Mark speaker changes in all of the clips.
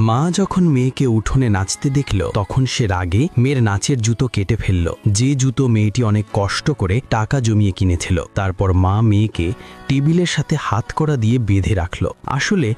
Speaker 1: মা যখন মেয়েকে উঠোনে নাচতে দেখল তখন সে রাগে মেয়ের নাচের জুতো কেটে ফেলল, যে জুতো মেয়েটি অনেক কষ্ট করে টাকা জমিয়ে কিনেছিল। তারপর মা মেয়েকে টেবিলের সাথে হাতকড়া দিয়ে বেঁধে রাখল। আসলে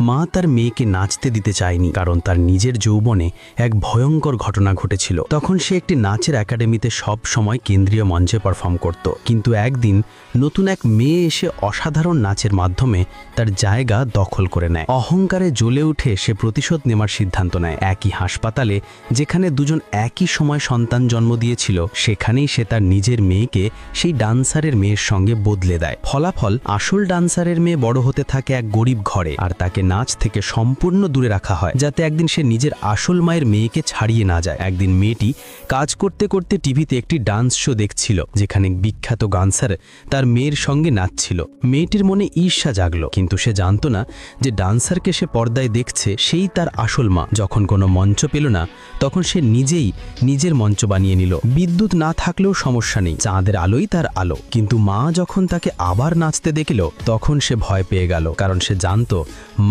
Speaker 1: মা তার মেয়েকে নাচতে দিতে চায়নি, কারণ তার নিজের যৌবনে এক ভয়ঙ্কর ঘটনা ঘটেছিল। তখন সে একটি নাচের একাডেমিতে সব সময় কেন্দ্রীয় মঞ্চে পারফর্ম করত, কিন্তু একদিন নতুন এক মেয়ে এসে অসাধারণ নাচের মাধ্যমে তার জায়গা দখল করে নেয়। অহংকারে জ্বলে উঠে সে প্রতিশোধ নেওয়ার সিদ্ধান্ত নেয়। একই হাসপাতালে যেখানে দুজন একই সময় সন্তান জন্ম দিয়েছিল, সেখানেই সে তার নিজের মেয়েকে সেই ডান্সারের মেয়ের সঙ্গে বদলে দেয়। ফলাফল, আসল ডান্সারের মেয়ে বড় হতে থাকে এক গরিব ঘরে, আর তাকে নাচ থেকে সম্পূর্ণ দূরে রাখা হয়, যাতে একদিন সে নিজের আসল মায়ের মেয়েকে ছাড়িয়ে না যায়। একদিন মেয়েটি কাজ করতে করতে টিভিতে একটি ডান্স শো দেখছিল, যেখানে বিখ্যাত ডান্সার তার মেয়ের সঙ্গে নাচছিল। মেয়েটির মনে ঈর্ষা জাগলো, কিন্তু সে জানত না যে ডান্সারকে সে পর্দায় দেখছে সেই তার আসল মা। যখন কোনো মঞ্চ পেল না, তখন সে নিজেই নিজের মঞ্চ বানিয়ে নিল। বিদ্যুৎ না থাকলেও সমস্যা নেই, চাঁদের আলোই তার আলো। কিন্তু মা যখন তাকে আবার নাচতে দেখল, তখন সে ভয় পেয়ে গেল, কারণ সে জানত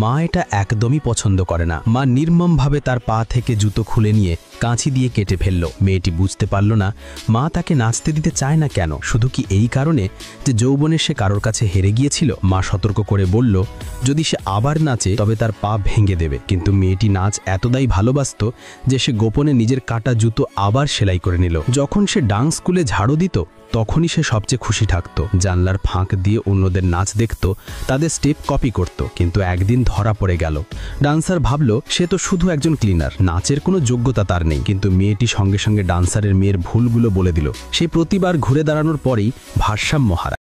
Speaker 1: মা এটা একদমই পছন্দ করে না। মা নির্মমভাবে তার পা থেকে জুতো খুলে নিয়ে কাঁচি দিয়ে কেটে ফেলল। মেয়েটি বুঝতে পারল না মা তাকে নাচতে দিতে চায় না কেন, শুধু কি এই কারণে যে যৌবনে সে কারোর কাছে হেরে গিয়েছিল? মা সতর্ক করে বলল, যদি সে আবার নাচে তবে তার পা ভেঙে দেবে। কিন্তু মেয়েটি নাচ এতটাই ভালোবাসত যে সে গোপনে নিজের কাটা জুতো আবার সেলাই করে নিল। যখন সে ডান্স স্কুলে ঝাড়ু দিত, তখনই সে সবচেয়ে খুশি থাকত। জানলার ফাঁক দিয়ে অন্যদের নাচ দেখত, তাদের স্টেপ কপি করত। কিন্তু একদিন ধরা পড়ে গেল। ডান্সার ভাবল সে তো শুধু একজন ক্লিনার, নাচের কোনো যোগ্যতা তার নেই। কিন্তু মেয়েটি সঙ্গে সঙ্গে ডান্সারের মেয়ের ভুলগুলো বলে দিল। সে প্রতিবার ঘুরে দাঁড়ানোর পরেই ভারসাম্য হারায়।